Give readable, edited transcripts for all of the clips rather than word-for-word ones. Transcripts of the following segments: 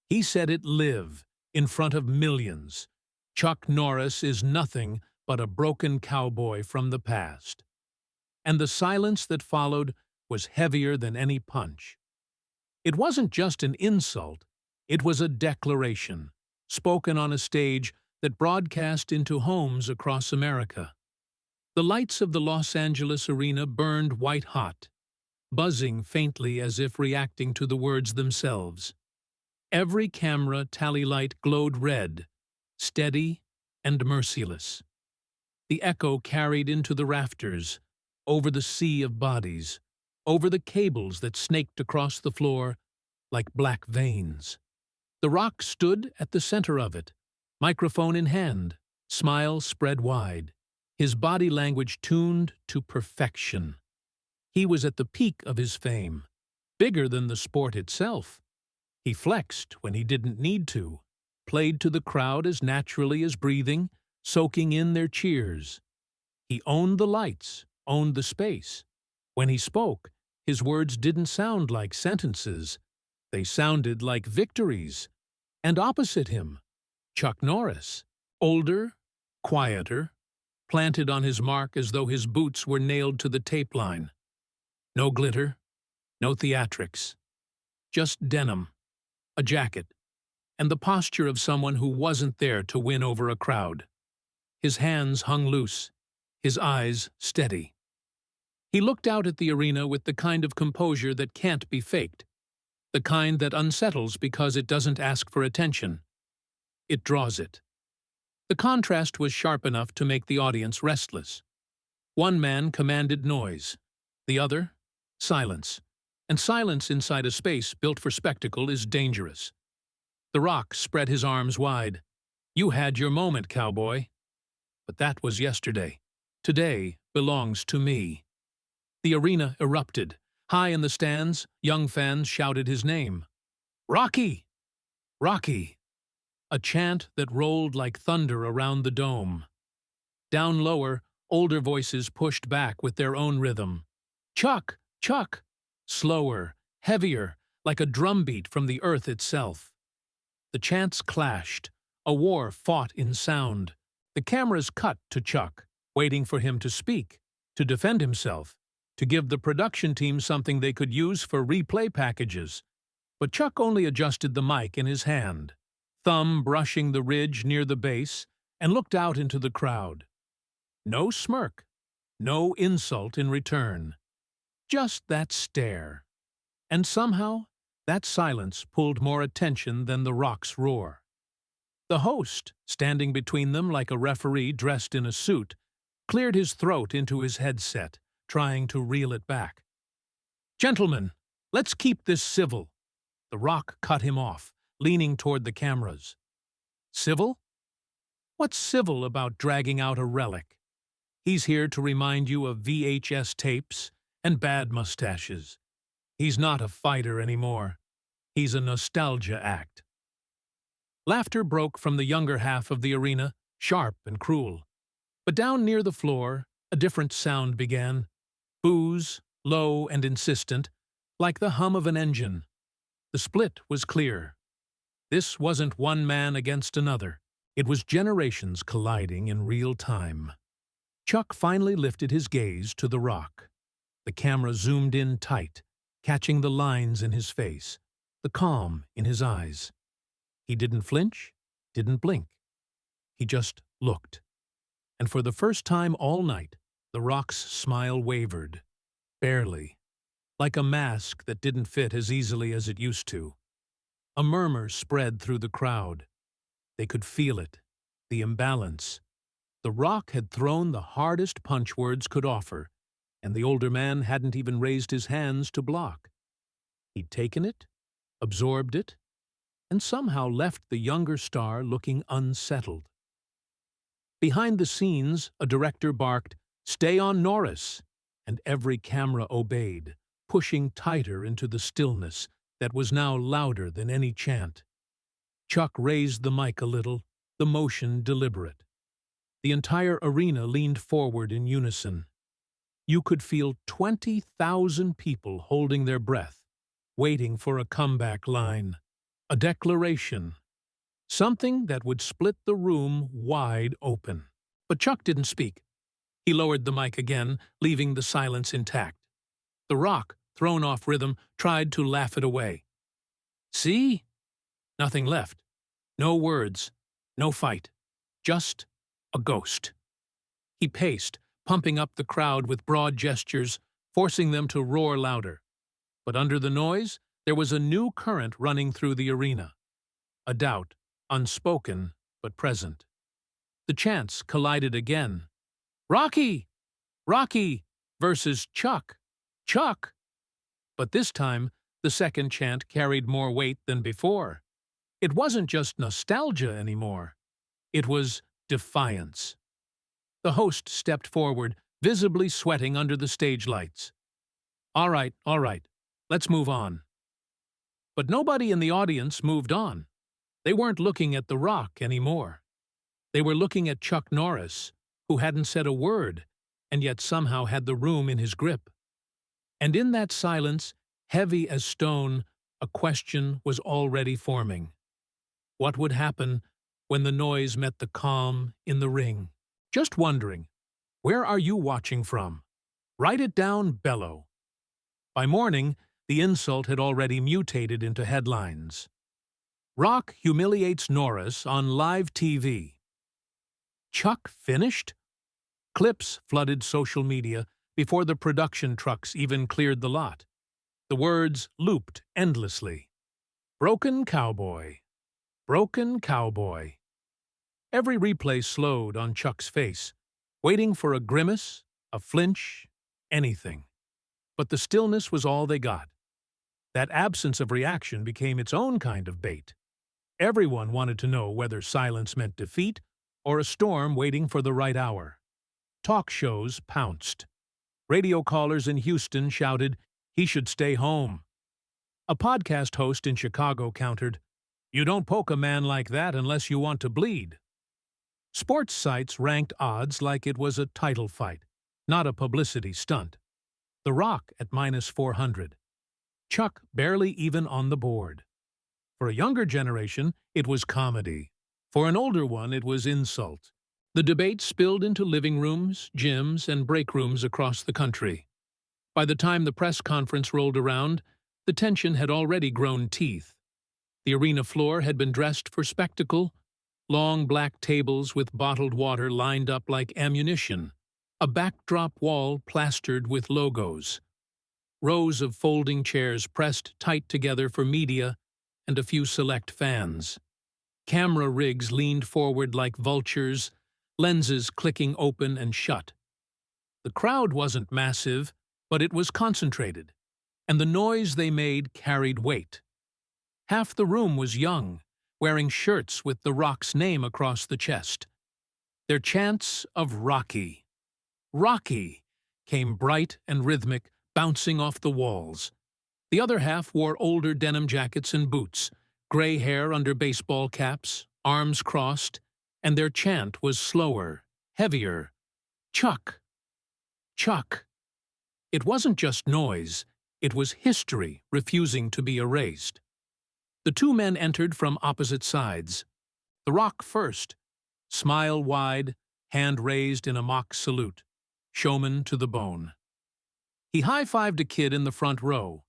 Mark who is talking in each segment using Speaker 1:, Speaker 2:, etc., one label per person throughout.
Speaker 1: He said it live, in front of millions. Chuck Norris is nothing but a broken cowboy from the past. And the silence that followed was heavier than any punch. It wasn't just an insult, it was a declaration, spoken on a stage that broadcast into homes across America. The lights of the Los Angeles arena burned white-hot, buzzing faintly as if reacting to the words themselves. Every camera tally light glowed red, steady and merciless. The echo carried into the rafters, over the sea of bodies, over the cables that snaked across the floor like black veins. The Rock stood at the center of it, microphone in hand, smile spread wide, his body language tuned to perfection. He was at the peak of his fame, bigger than the sport itself. He flexed when he didn't need to, played to the crowd as naturally as breathing, soaking in their cheers. He owned the lights, owned the space. When he spoke, his words didn't sound like sentences. They sounded like victories. And opposite him, Chuck Norris, older, quieter, planted on his mark as though his boots were nailed to the tape line. No glitter, no theatrics, just denim, a jacket, and the posture of someone who wasn't there to win over a crowd. His hands hung loose, his eyes steady. He looked out at the arena with the kind of composure that can't be faked, the kind that unsettles because it doesn't ask for attention. It draws it. The contrast was sharp enough to make the audience restless. One man commanded noise, the other, silence. And silence inside a space built for spectacle is dangerous. The Rock spread his arms wide. You had your moment, cowboy. But that was yesterday. Today belongs to me. The arena erupted. High in the stands, young fans shouted his name. Rocky! Rocky! A chant that rolled like thunder around the dome. Down lower, older voices pushed back with their own rhythm. Chuck! Chuck! Slower, heavier, like a drumbeat from the earth itself. The chants clashed, a war fought in sound. The cameras cut to Chuck, waiting for him to speak, to defend himself, to give the production team something they could use for replay packages. But Chuck only adjusted the mic in his hand, thumb brushing the ridge near the base, and looked out into the crowd. No smirk, no insult in return. Just that stare. And somehow, that silence pulled more attention than the Rock's roar. The host, standing between them like a referee dressed in a suit, cleared his throat into his headset, trying to reel it back. Gentlemen, let's keep this civil. The Rock cut him off, leaning toward the cameras. Civil? What's civil about dragging out a relic? He's here to remind you of VHS tapes and bad mustaches. He's not a fighter anymore. He's a nostalgia act. Laughter broke from the younger half of the arena, sharp and cruel. But down near the floor, a different sound began. Boos, low and insistent, like the hum of an engine. The split was clear. This wasn't one man against another. It was generations colliding in real time. Chuck finally lifted his gaze to the Rock. The camera zoomed in tight, catching the lines in his face, the calm in his eyes. He didn't flinch, didn't blink. He just looked. And for the first time all night, the Rock's smile wavered. Barely. Like a mask that didn't fit as easily as it used to. A murmur spread through the crowd. They could feel it, the imbalance. The Rock had thrown the hardest punch words could offer, and the older man hadn't even raised his hands to block. He'd taken it, absorbed it, and somehow left the younger star looking unsettled. Behind the scenes, a director barked, "Stay on Norris," and every camera obeyed, pushing tighter into the stillness that was now louder than any chant. Chuck raised the mic a little, the motion deliberate. The entire arena leaned forward in unison. You could feel 20,000 people holding their breath, waiting for a comeback line. A declaration. Something that would split the room wide open. But Chuck didn't speak. He lowered the mic again, leaving the silence intact. The Rock, thrown off rhythm, tried to laugh it away. See? Nothing left. No words. No fight. Just a ghost. He paced, pumping up the crowd with broad gestures, forcing them to roar louder. But under the noise, there was a new current running through the arena. A doubt, unspoken but present. The chants collided again. Rocky! Rocky! Versus Chuck! Chuck! But this time, the second chant carried more weight than before. It wasn't just nostalgia anymore. It was defiance. The host stepped forward, visibly sweating under the stage lights. All right, let's move on. But nobody in the audience moved on. They weren't looking at The Rock anymore. They were looking at Chuck Norris, who hadn't said a word, and yet somehow had the room in his grip. And in that silence, heavy as stone, a question was already forming. What would happen when the noise met the calm in the ring? Just wondering, where are you watching from? Write it down below. By morning, the insult had already mutated into headlines. Rock humiliates Norris on live TV. Chuck finished? Clips flooded social media before the production trucks even cleared the lot. The words looped endlessly. Broken Cowboy. Broken Cowboy. Every replay slowed on Chuck's face, waiting for a grimace, a flinch, anything. But the stillness was all they got. That absence of reaction became its own kind of bait. Everyone wanted to know whether silence meant defeat or a storm waiting for the right hour. Talk shows pounced. Radio callers in Houston shouted, "He should stay home." A podcast host in Chicago countered, "You don't poke a man like that unless you want to bleed." Sports sites ranked odds like it was a title fight, not a publicity stunt. The Rock at -400. Chuck barely even on the board. For a younger generation, it was comedy. For an older one, it was insult. The debate spilled into living rooms, gyms, and break rooms across the country. By the time the press conference rolled around, the tension had already grown teeth. The arena floor had been dressed for spectacle. Long black tables with bottled water lined up like ammunition. A backdrop wall plastered with logos. Rows of folding chairs pressed tight together for media and a few select fans. Camera rigs leaned forward like vultures, lenses clicking open and shut. The crowd wasn't massive, but it was concentrated, and the noise they made carried weight. Half the room was young, wearing shirts with The Rock's name across the chest. Their chants of Rocky, Rocky, came bright and rhythmic, bouncing off the walls. The other half wore older denim jackets and boots, gray hair under baseball caps, arms crossed, and their chant was slower, heavier. Chuck! Chuck! It wasn't just noise, it was history refusing to be erased. The two men entered from opposite sides. The Rock first, smile wide, hand raised in a mock salute, showman to the bone. He high-fived a kid in the front row,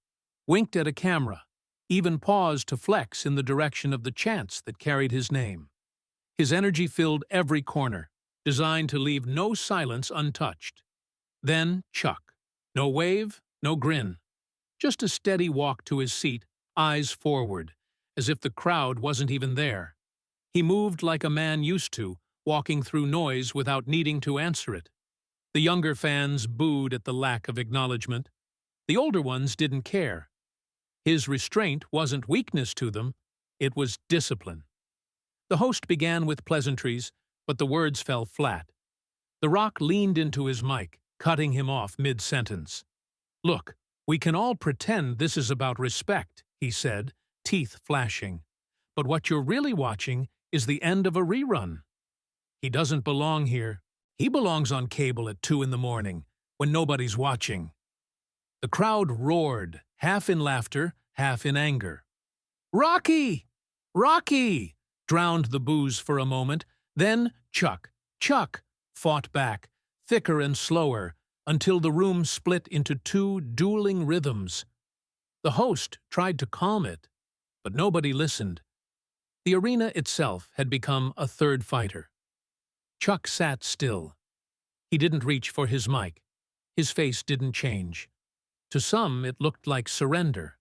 Speaker 1: winked at a camera, even paused to flex in the direction of the chants that carried his name. His energy filled every corner, designed to leave no silence untouched. Then Chuck. No wave, no grin. Just a steady walk to his seat, eyes forward, as if the crowd wasn't even there. He moved like a man used to, walking through noise without needing to answer it. The younger fans booed at the lack of acknowledgement. The older ones didn't care. His restraint wasn't weakness to them, it was discipline. The host began with pleasantries, but the words fell flat. The Rock leaned into his mic, cutting him off mid-sentence. "Look, we can all pretend this is about respect," he said, teeth flashing. "But what you're really watching is the end of a rerun. He doesn't belong here. He belongs on cable at 2 in the morning, when nobody's watching." The crowd roared, half in laughter, half in anger. "Rocky! "Rocky!" drowned the boos for a moment. Then Chuck, Chuck, fought back, thicker and slower, until the room split into two dueling rhythms. The host tried to calm it, but nobody listened. The arena itself had become a third fighter. Chuck sat still. He didn't reach for his mic. His face didn't change. To some, it looked like surrender.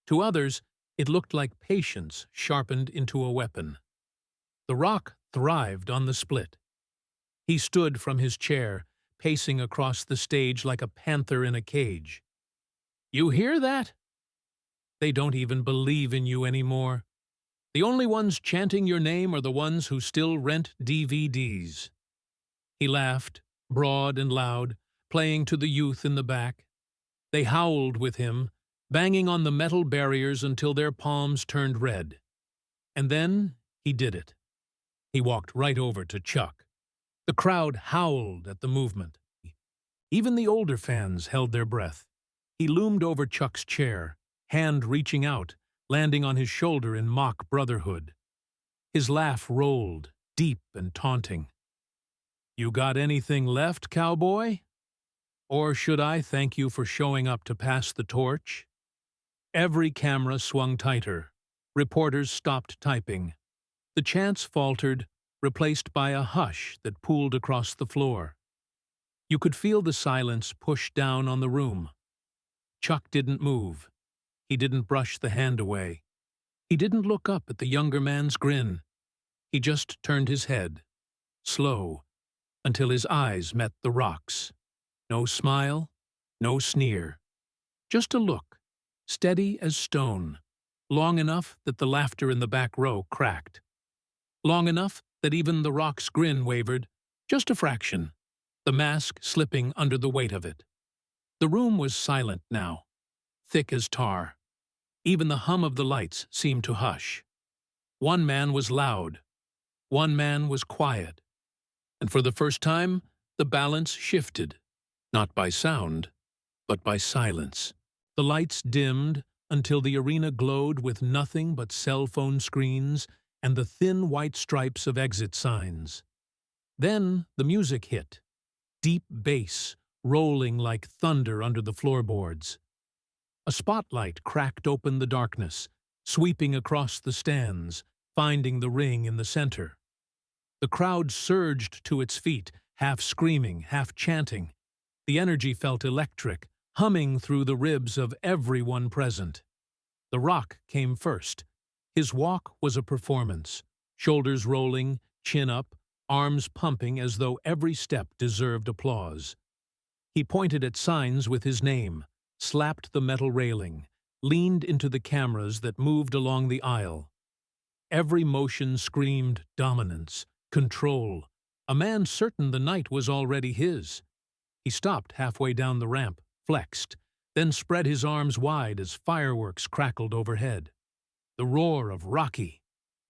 Speaker 1: To others, it looked like patience sharpened into a weapon. The Rock thrived on the split. He stood from his chair, pacing across the stage like a panther in a cage. "You hear that? They don't even believe in you anymore. The only ones chanting your name are the ones who still rent DVDs." He laughed, broad and loud, playing to the youth in the back. They howled with him, banging on the metal barriers until their palms turned red. And then he did it. He walked right over to Chuck. The crowd howled at the movement. Even the older fans held their breath. He loomed over Chuck's chair, hand reaching out, landing on his shoulder in mock brotherhood. His laugh rolled, deep and taunting. "You got anything left, cowboy? Or should I thank you for showing up to pass the torch?" Every camera swung tighter. Reporters stopped typing. The chants faltered, replaced by a hush that pooled across the floor. You could feel the silence push down on the room. Chuck didn't move. He didn't brush the hand away. He didn't look up at the younger man's grin. He just turned his head, slow, until his eyes met the Rock's. No smile, no sneer. Just a look, steady as stone, long enough that the laughter in the back row cracked. Long enough that even the Rock's grin wavered, just a fraction, the mask slipping under the weight of it. The room was silent now, thick as tar. Even the hum of the lights seemed to hush. One man was loud. One man was quiet. And for the first time, the balance shifted, not by sound, but by silence. The lights dimmed until the arena glowed with nothing but cell phone screens and the thin white stripes of exit signs. Then the music hit, deep bass rolling like thunder under the floorboards. A spotlight cracked open the darkness, sweeping across the stands, finding the ring in the center. The crowd surged to its feet, half screaming, half chanting. The energy felt electric, humming through the ribs of everyone present. The Rock came first. His walk was a performance, shoulders rolling, chin up, arms pumping as though every step deserved applause. He pointed at signs with his name, slapped the metal railing, leaned into the cameras that moved along the aisle. Every motion screamed dominance, control, a man certain the night was already his. He stopped halfway down the ramp, flexed, then spread his arms wide as fireworks crackled overhead. The roar of "Rocky!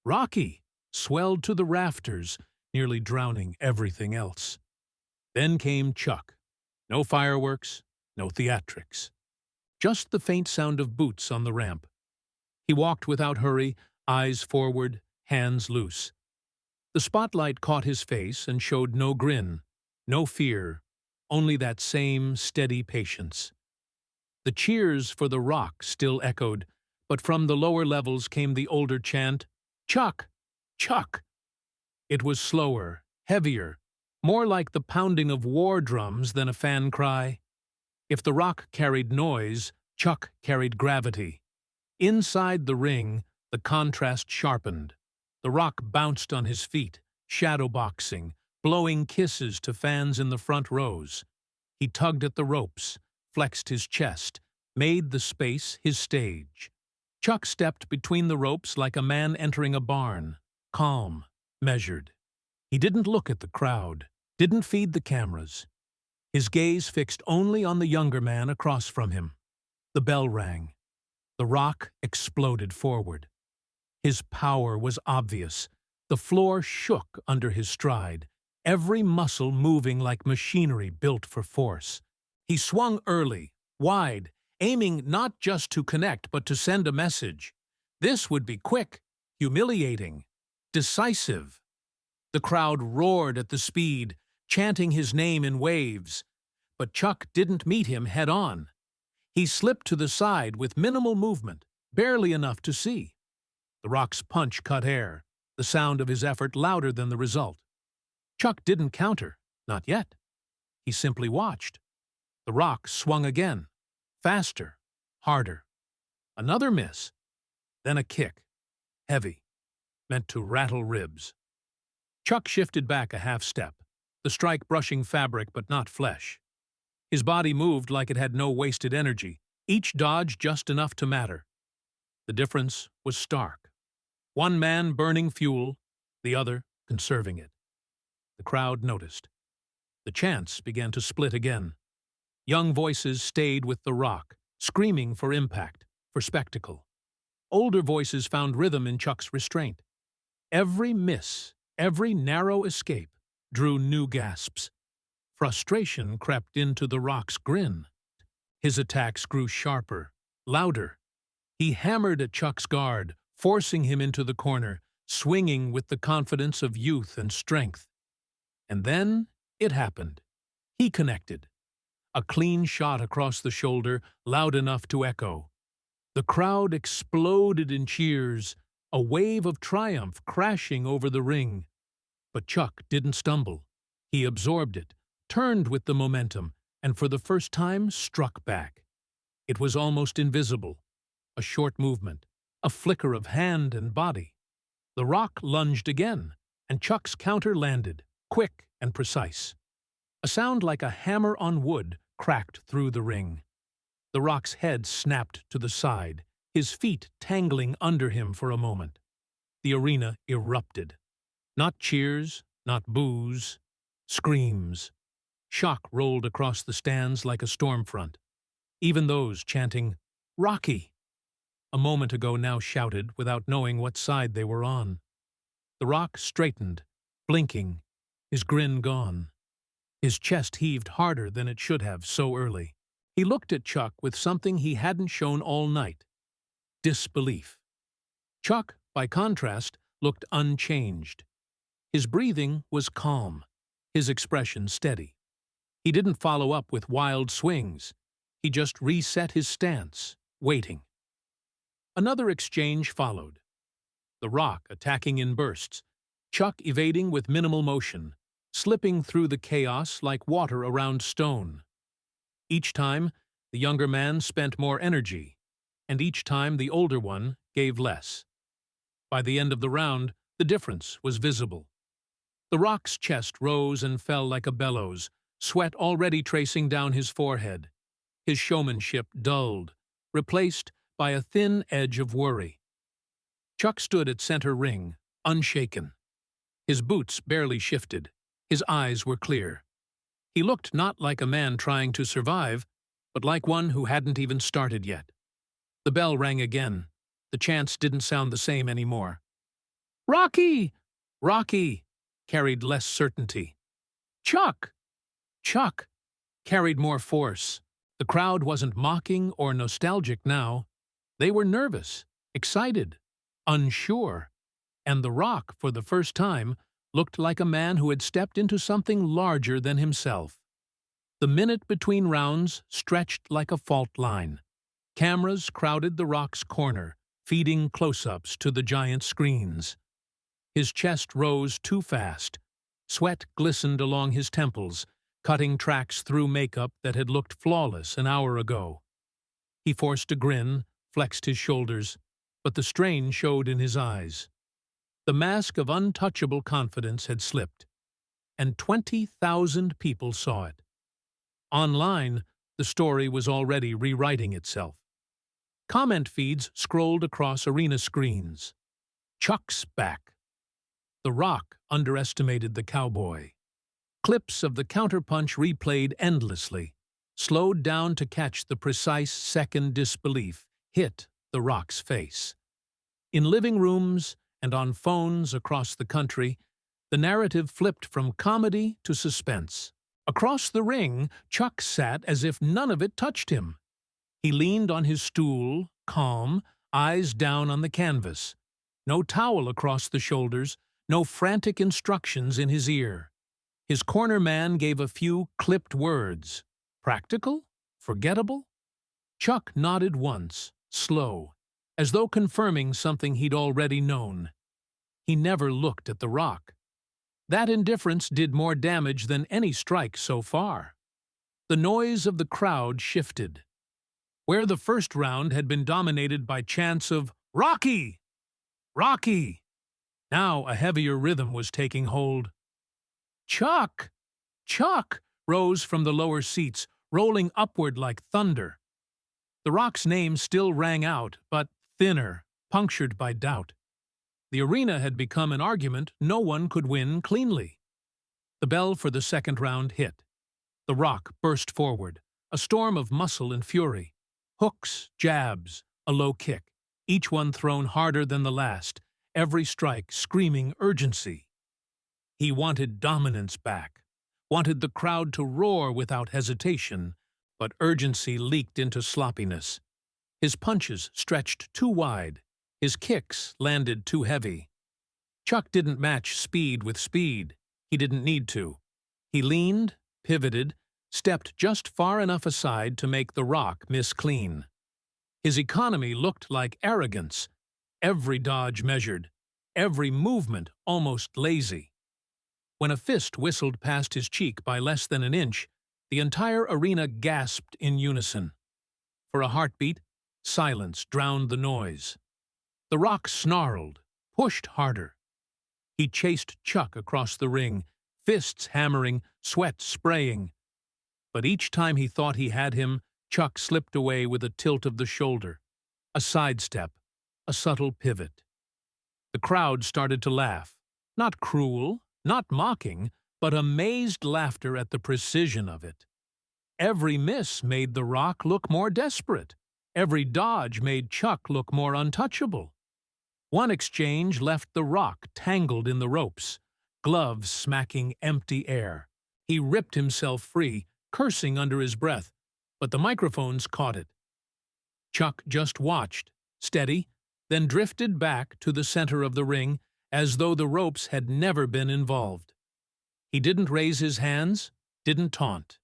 Speaker 1: Rocky!" swelled to the rafters, nearly drowning everything else. Then came Chuck. No fireworks, no theatrics. Just the faint sound of boots on the ramp. He walked without hurry, eyes forward, hands loose. The spotlight caught his face and showed no grin, no fear, only that same steady patience. The cheers for the Rock still echoed, but from the lower levels came the older chant, "Chuck! Chuck!" It was slower, heavier, more like the pounding of war drums than a fan cry. If the Rock carried noise, Chuck carried gravity. Inside the ring, the contrast sharpened. The Rock bounced on his feet, shadowboxing, blowing kisses to fans in the front rows. He tugged at the ropes, flexed his chest, made the space his stage. Chuck stepped between the ropes like a man entering a barn, calm, measured. He didn't look at the crowd, didn't feed the cameras. His gaze fixed only on the younger man across from him. The bell rang. The Rock exploded forward. His power was obvious. The floor shook under his stride, every muscle moving like machinery built for force. He swung early, wide, aiming not just to connect but to send a message. This would be quick. humiliating, decisive. The crowd roared at the speed, chanting his name in waves. But Chuck didn't meet him head-on. He slipped to the side with minimal movement, barely enough to see. The Rock's punch cut air, the sound of his effort louder than the result. Chuck didn't counter, not yet. He simply watched. The Rock swung again, faster, harder. Another miss, then a kick, heavy, meant to rattle ribs. Chuck shifted back a half step, the strike brushing fabric but not flesh. His body moved like it had no wasted energy, each dodge just enough to matter. The difference was stark. One man burning fuel, the other conserving it. The crowd noticed. The chants began to split again. Young voices stayed with the Rock, screaming for impact, for spectacle. Older voices found rhythm in Chuck's restraint. Every miss, every narrow escape, drew new gasps. Frustration crept into the Rock's grin. His attacks grew sharper, louder. He hammered at Chuck's guard, forcing him into the corner, swinging with the confidence of youth and strength. And then it happened. He connected. A clean shot across the shoulder, loud enough to echo. The crowd exploded in cheers, a wave of triumph crashing over the ring. But Chuck didn't stumble. He absorbed it, turned with the momentum, and for the first time struck back. It was almost invisible. A short movement, a flicker of hand and body. The Rock lunged again, and Chuck's counter landed, quick and precise. A sound like a hammer on wood cracked through the ring. The Rock's head snapped to the side, his feet tangling under him for a moment. The arena erupted. Not cheers, not boos, screams. Shock rolled across the stands like a storm front. Even those chanting, "Rocky!" a moment ago now shouted without knowing what side they were on. The Rock straightened, blinking, his grin gone. His chest heaved harder than it should have so early. He looked at Chuck with something he hadn't shown all night: disbelief. Chuck, by contrast, looked unchanged. His breathing was calm, his expression steady. He didn't follow up with wild swings. He just reset his stance, waiting. Another exchange followed. The Rock attacking in bursts, Chuck evading with minimal motion, slipping through the chaos like water around stone. Each time, the younger man spent more energy, and each time the older one gave less. By the end of the round, the difference was visible. The Rock's chest rose and fell like a bellows, sweat already tracing down his forehead. His showmanship dulled, replaced by a thin edge of worry. Chuck stood at center ring, unshaken. His boots barely shifted. His eyes were clear. He looked not like a man trying to survive, but like one who hadn't even started yet. The bell rang again. The chants didn't sound the same anymore. "Rocky! Rocky!" carried less certainty. "Chuck! Chuck!" carried more force. The crowd wasn't mocking or nostalgic now. They were nervous, excited, unsure. And the Rock, for the first time, looked like a man who had stepped into something larger than himself. The minute between rounds stretched like a fault line. Cameras crowded the Rock's corner, feeding close-ups to the giant screens. His chest rose too fast. Sweat glistened along his temples, cutting tracks through makeup that had looked flawless an hour ago. He forced a grin, flexed his shoulders, but the strain showed in his eyes. The mask of untouchable confidence had slipped, and 20,000 people saw it. Online, the story was already rewriting itself. Comment feeds scrolled across arena screens. Chuck's back. The Rock underestimated the Cowboy. Clips of the counterpunch replayed endlessly, slowed down to catch the precise second disbelief hit the Rock's face. In living rooms and on phones across the country, the narrative flipped from comedy to suspense. Across the ring, Chuck sat as if none of it touched him. He leaned on his stool, calm, eyes down on the canvas. no towel across the shoulders, no frantic instructions in his ear. His corner man gave a few clipped words. Practical? Forgettable? Chuck nodded once, slow, as though confirming something he'd already known. He never looked at the rock. That indifference did more damage than any strike so far. The noise of the crowd shifted. Where the first round had been dominated by chants of "Rocky! Rocky!" Now a heavier rhythm was taking hold. "Chuck! Chuck!" rose from the lower seats, rolling upward like thunder. The rock's name still rang out, but thinner, punctured by doubt. The arena had become an argument no one could win cleanly. The bell for the second round hit. The rock burst forward, a storm of muscle and fury. Hooks, jabs, a low kick, each one thrown harder than the last, every strike screaming urgency. He wanted dominance back, wanted the crowd to roar without hesitation, but urgency leaked into sloppiness. His punches stretched too wide, his kicks landed too heavy. Chuck didn't match speed with speed. He didn't need to. He leaned, pivoted, stepped just far enough aside to make the rock miss clean. His economy looked like arrogance, every dodge measured, every movement almost lazy. When a fist whistled past his cheek by less than an inch, the entire arena gasped in unison. For a heartbeat, silence drowned the noise. The rock snarled, pushed harder. He chased Chuck across the ring, fists hammering, sweat spraying. But each time he thought he had him, Chuck slipped away with a tilt of the shoulder, a sidestep, a subtle pivot. The crowd started to laugh, not cruel, not mocking, but amazed laughter at the precision of it. Every miss made the rock look more desperate. Every dodge made Chuck look more untouchable. One exchange left the rock tangled in the ropes, gloves smacking empty air. He ripped himself free, cursing under his breath, but the microphones caught it. Chuck just watched, steady, then drifted back to the center of the ring as though the ropes had never been involved. He didn't raise his hands, didn't taunt.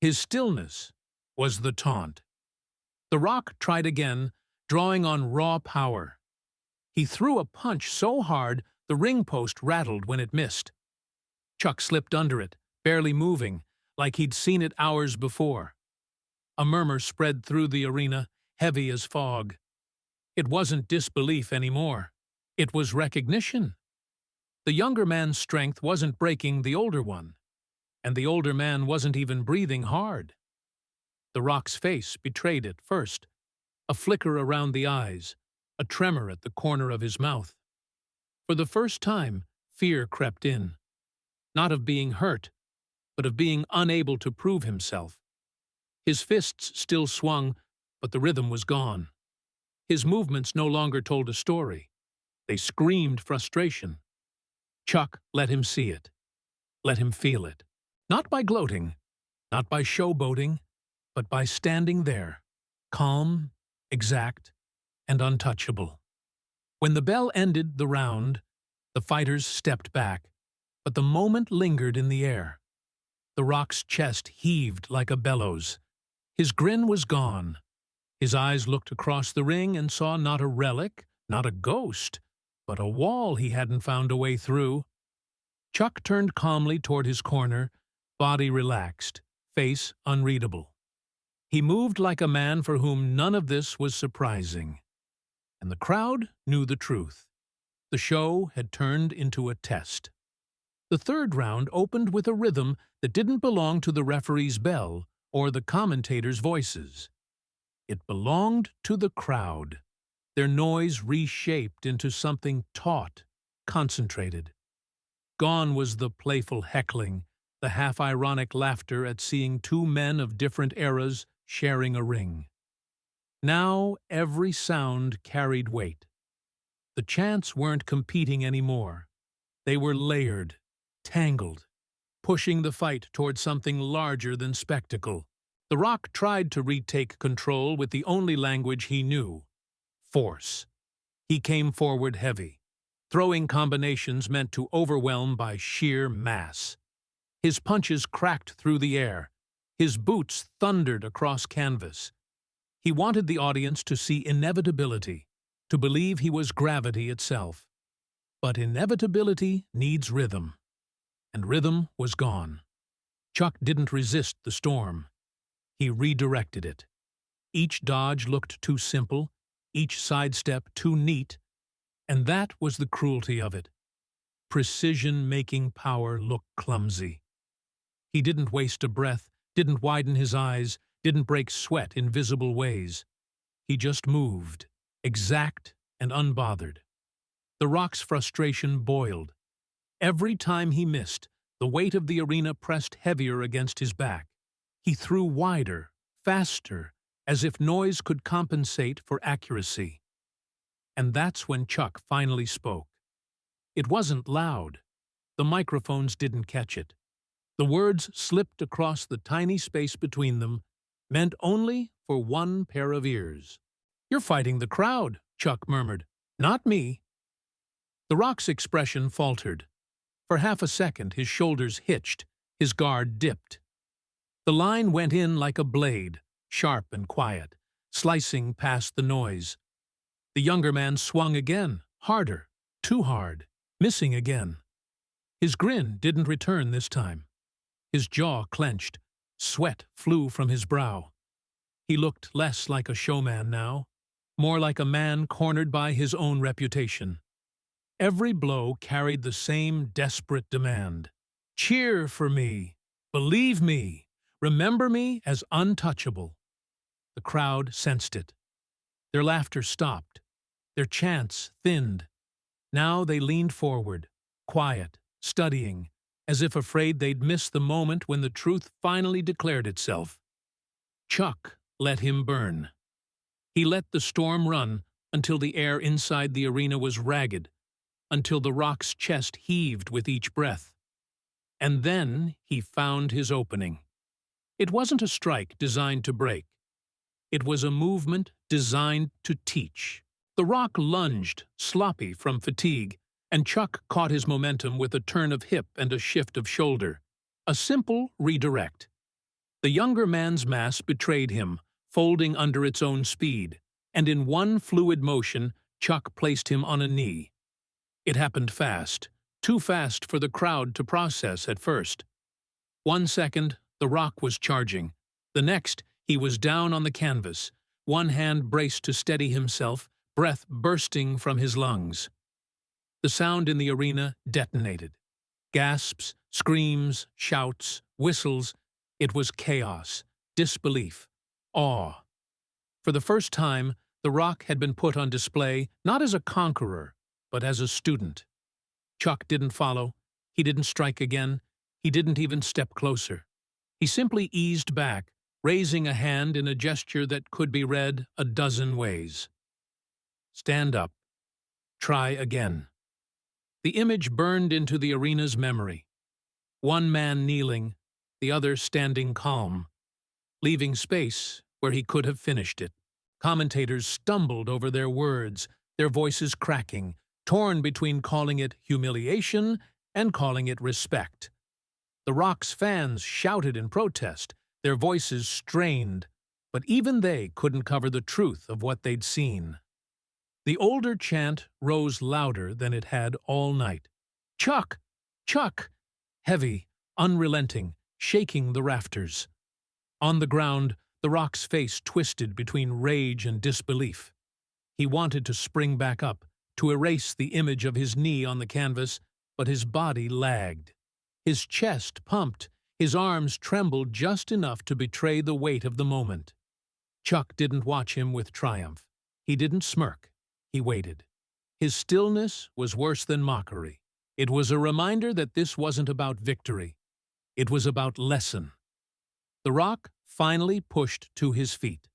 Speaker 1: His stillness was the taunt. The rock tried again, drawing on raw power. He threw a punch so hard the ring post rattled when it missed. Chuck slipped under it, barely moving, like he'd seen it hours before. A murmur spread through the arena, heavy as fog. It wasn't disbelief anymore. It was recognition. The younger man's strength wasn't breaking the older one, and the older man wasn't even breathing hard. The rock's face betrayed it first, a flicker around the eyes, a tremor at the corner of his mouth. For the first time, fear crept in, not of being hurt, but of being unable to prove himself. His fists still swung, but the rhythm was gone. His movements no longer told a story. They screamed frustration. Chuck let him see it, let him feel it, not by gloating, not by showboating, but by standing there, calm, exact, and untouchable. When the bell ended the round, the fighters stepped back, but the moment lingered in the air. The rock's chest heaved like a bellows. His grin was gone. His eyes looked across the ring and saw not a relic, not a ghost, but a wall he hadn't found a way through. Chuck turned calmly toward his corner, body relaxed, face unreadable. He moved like a man for whom none of this was surprising. And the crowd knew the truth. The show had turned into a test. The third round opened with a rhythm that didn't belong to the referee's bell or the commentators' voices. It belonged to the crowd, their noise reshaped into something taut, concentrated. Gone was the playful heckling, the half-ironic laughter at seeing two men of different eras sharing a ring. Now every sound carried weight. The chants weren't competing anymore. They were layered, tangled, pushing the fight toward something larger than spectacle. The Rock tried to retake control with the only language he knew: force. He came forward heavy, throwing combinations meant to overwhelm by sheer mass. His punches cracked through the air. His boots thundered across canvas. He wanted the audience to see inevitability, to believe he was gravity itself. But inevitability needs rhythm, and rhythm was gone. Chuck didn't resist the storm. He redirected it. Each dodge looked too simple, each sidestep too neat, and that was the cruelty of it. Precision-making power looked clumsy. He didn't waste a breath, didn't widen his eyes, didn't break sweat in visible ways. He just moved, exact and unbothered. The Rock's frustration boiled. Every time he missed, the weight of the arena pressed heavier against his back. He threw wider, faster, as if noise could compensate for accuracy. And that's when Chuck finally spoke. It wasn't loud. The microphones didn't catch it. The words slipped across the tiny space between them, meant only for one pair of ears. "You're fighting the crowd," Chuck murmured. "Not me." The Rock's expression faltered. For half a second, his shoulders hitched, his guard dipped. The line went in like a blade, sharp and quiet, slicing past the noise. The younger man swung again, harder, too hard, missing again. His grin didn't return this time. His jaw clenched, sweat flew from his brow. He looked less like a showman now, more like a man cornered by his own reputation. Every blow carried the same desperate demand. "Cheer for me! Believe me! Remember me as untouchable!" The crowd sensed it. Their laughter stopped. Their chants thinned. Now they leaned forward, quiet, studying, as if afraid they'd miss the moment when the truth finally declared itself. Chuck let him burn. He let the storm run until the air inside the arena was ragged, until the Rock's chest heaved with each breath. And then he found his opening. It wasn't a strike designed to break. It was a movement designed to teach. The Rock lunged, sloppy from fatigue, and Chuck caught his momentum with a turn of hip and a shift of shoulder. A simple redirect. The younger man's mass betrayed him, folding under its own speed, and in one fluid motion, Chuck placed him on a knee. It happened fast, too fast for the crowd to process at first. 1 second, the Rock was charging. The next, he was down on the canvas, one hand braced to steady himself, breath bursting from his lungs. The sound in the arena detonated. Gasps, screams, shouts, whistles. It was chaos, disbelief, awe. For the first time, the Rock had been put on display not as a conqueror, but as a student. Chuck didn't follow. He didn't strike again. He didn't even step closer. He simply eased back, raising a hand in a gesture that could be read a dozen ways. "Stand up. Try again." The image burned into the arena's memory. One man kneeling, the other standing calm, leaving space where he could have finished it. Commentators stumbled over their words, their voices cracking, torn between calling it humiliation and calling it respect. The Rock's fans shouted in protest, their voices strained, but even they couldn't cover the truth of what they'd seen. The older chant rose louder than it had all night. "Chuck! Chuck!" Heavy, unrelenting, shaking the rafters. On the ground, the Rock's face twisted between rage and disbelief. He wanted to spring back up, to erase the image of his knee on the canvas, but his body lagged. His chest pumped, his arms trembled just enough to betray the weight of the moment. Chuck didn't watch him with triumph. He didn't smirk. He waited. His stillness was worse than mockery. It was a reminder that this wasn't about victory. It was about lesson. The Rock finally pushed to his feet.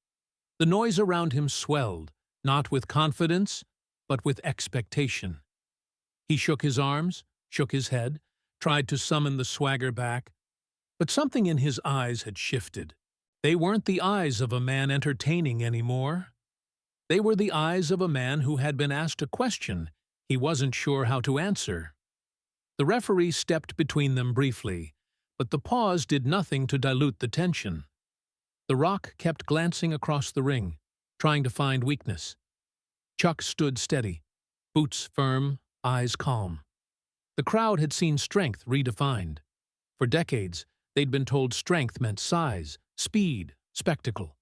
Speaker 1: The noise around him swelled, not with confidence, but with expectation. He shook his arms, shook his head, tried to summon the swagger back, but something in his eyes had shifted. They weren't the eyes of a man entertaining anymore. They were the eyes of a man who had been asked a question he wasn't sure how to answer. The referee stepped between them briefly, but the pause did nothing to dilute the tension. The Rock kept glancing across the ring, trying to find weakness. Chuck stood steady, boots firm, eyes calm. The crowd had seen strength redefined. For decades, they'd been told strength meant size, speed, spectacle.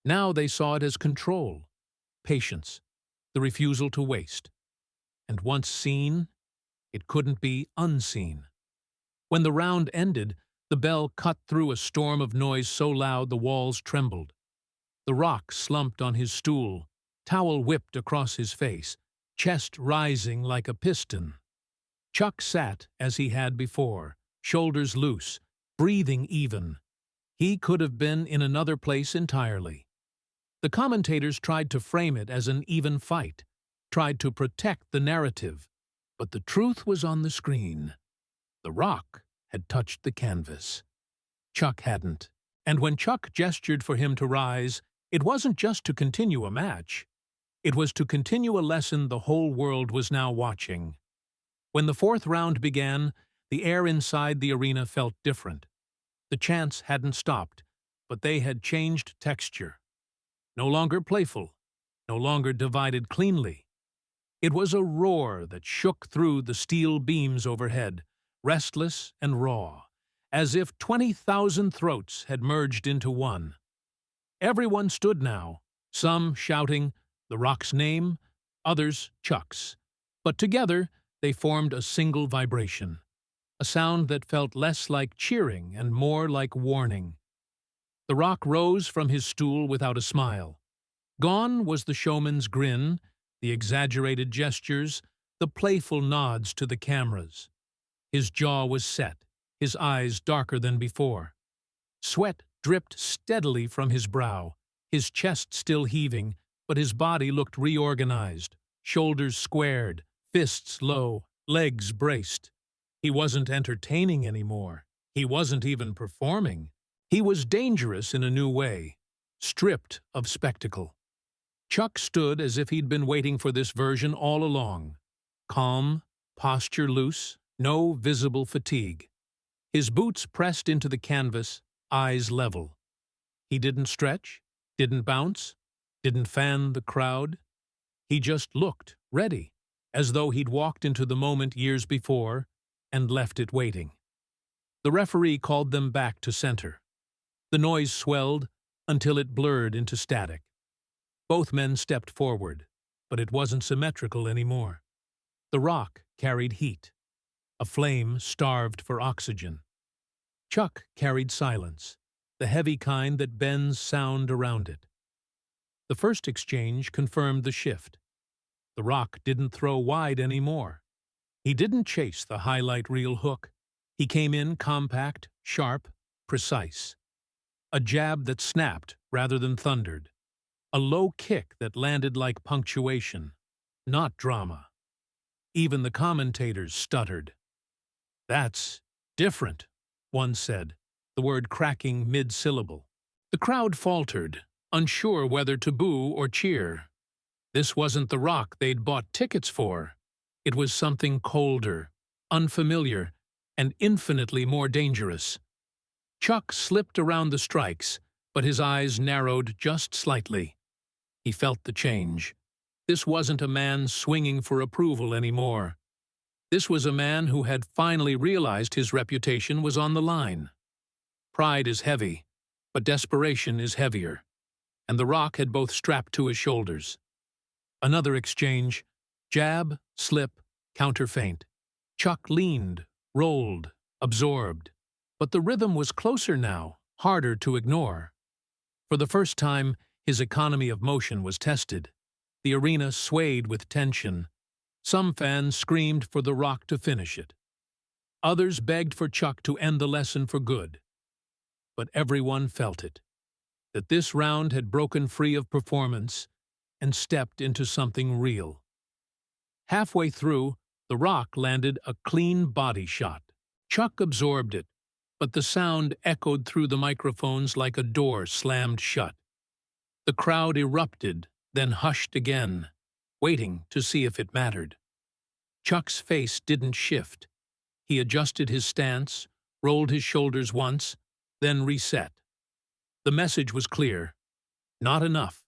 Speaker 1: Now they saw it as control, patience, the refusal to waste. And once seen, it couldn't be unseen. When the round ended, the bell cut through a storm of noise so loud the walls trembled. The Rock slumped on his stool, towel whipped across his face, chest rising like a piston. Chuck sat as he had before, shoulders loose, breathing even. He could have been in another place entirely. The commentators tried to frame it as an even fight, tried to protect the narrative, but the truth was on the screen. The Rock had touched the canvas. Chuck hadn't, and when Chuck gestured for him to rise, it wasn't just to continue a match. It was to continue a lesson the whole world was now watching. When the fourth round began, the air inside the arena felt different. The chants hadn't stopped, but they had changed texture. No longer playful, no longer divided cleanly. It was a roar that shook through the steel beams overhead, restless and raw, as if 20,000 throats had merged into one. Everyone stood now, some shouting the Rock's name, others Chuck's, but together they formed a single vibration, a sound that felt less like cheering and more like warning. The Rock rose from his stool without a smile. Gone was the showman's grin, the exaggerated gestures, the playful nods to the cameras. His jaw was set, his eyes darker than before. Sweat dripped steadily from his brow, his chest still heaving, but his body looked reorganized, shoulders squared, fists low, legs braced. He wasn't entertaining anymore. He wasn't even performing. He was dangerous in a new way, stripped of spectacle. Chuck stood as if he'd been waiting for this version all along. Calm, posture loose, no visible fatigue. His boots pressed into the canvas, eyes level. He didn't stretch, didn't bounce, didn't fan the crowd. He just looked, ready, as though he'd walked into the moment years before and left it waiting. The referee called them back to center. The noise swelled until it blurred into static. Both men stepped forward, but it wasn't symmetrical anymore. The Rock carried heat, a flame starved for oxygen. Chuck carried silence, the heavy kind that bends sound around it. The first exchange confirmed the shift. The Rock didn't throw wide anymore. He didn't chase the highlight reel hook. He came in compact, sharp, precise. A jab that snapped rather than thundered. A low kick that landed like punctuation, not drama. Even the commentators stuttered. "That's different," one said, the word cracking mid-syllable. The crowd faltered, unsure whether to boo or cheer. This wasn't the Rock they'd bought tickets for. It was something colder, unfamiliar, and infinitely more dangerous. Chuck slipped around the strikes, but his eyes narrowed just slightly. He felt the change. This wasn't a man swinging for approval anymore. This was a man who had finally realized his reputation was on the line. Pride is heavy, but desperation is heavier, and the Rock had both strapped to his shoulders. Another exchange, jab, slip, counter-feint. Chuck leaned, rolled, absorbed. But the rhythm was closer now, harder to ignore. For the first time, his economy of motion was tested. The arena swayed with tension. Some fans screamed for the Rock to finish it. Others begged for Chuck to end the lesson for good. But everyone felt it, that this round had broken free of performance and stepped into something real. Halfway through, the Rock landed a clean body shot. Chuck absorbed it, but the sound echoed through the microphones like a door slammed shut. The crowd erupted, then hushed again, waiting to see if it mattered. Chuck's face didn't shift. He adjusted his stance, rolled his shoulders once, then reset. The message was clear. Not enough.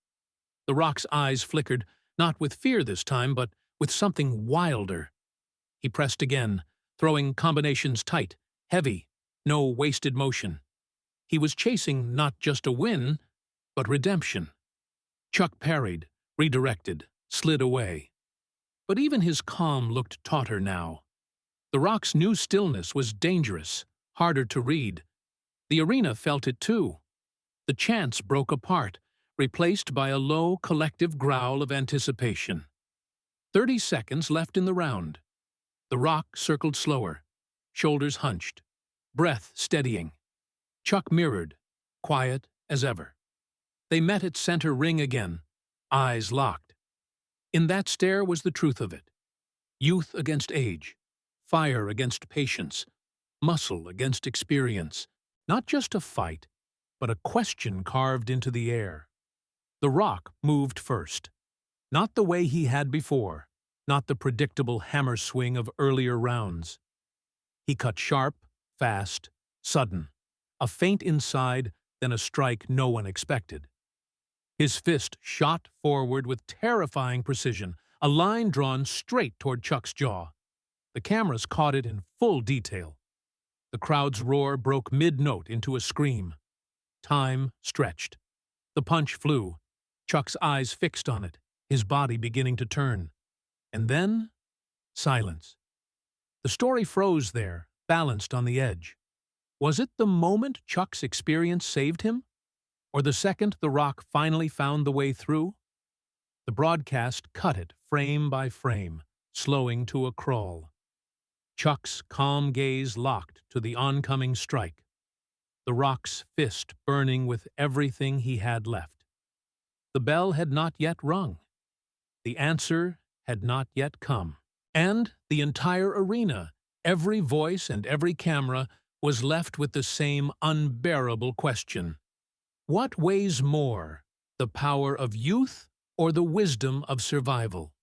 Speaker 1: The Rock's eyes flickered, not with fear this time, but with something wilder. He pressed again, throwing combinations tight, heavy, no wasted motion. He was chasing not just a win, but redemption. Chuck parried, redirected, slid away. But even his calm looked tauter now. The Rock's new stillness was dangerous, harder to read. The arena felt it too. The chants broke apart, replaced by a low, collective growl of anticipation. 30 seconds left in the round. The Rock circled slower, shoulders hunched, breath steadying. Chuck mirrored, quiet as ever. They met at center ring again, eyes locked. In that stare was the truth of it. Youth against age, fire against patience, muscle against experience. Not just a fight, but a question carved into the air. The Rock moved first. Not the way he had before, not the predictable hammer swing of earlier rounds. He cut sharp, fast, sudden. A feint inside, then a strike no one expected. His fist shot forward with terrifying precision, a line drawn straight toward Chuck's jaw. The cameras caught it in full detail. The crowd's roar broke mid-note into a scream. Time stretched. The punch flew, Chuck's eyes fixed on it, his body beginning to turn. And then, silence. The story froze there, balanced on the edge. Was it the moment Chuck's experience saved him? Or the second the Rock finally found the way through? The broadcast cut it frame by frame, slowing to a crawl. Chuck's calm gaze locked to the oncoming strike. The Rock's fist burning with everything he had left. The bell had not yet rung. The answer had not yet come. And the entire arena, every voice and every camera, was left with the same unbearable question. What weighs more, the power of youth or the wisdom of survival?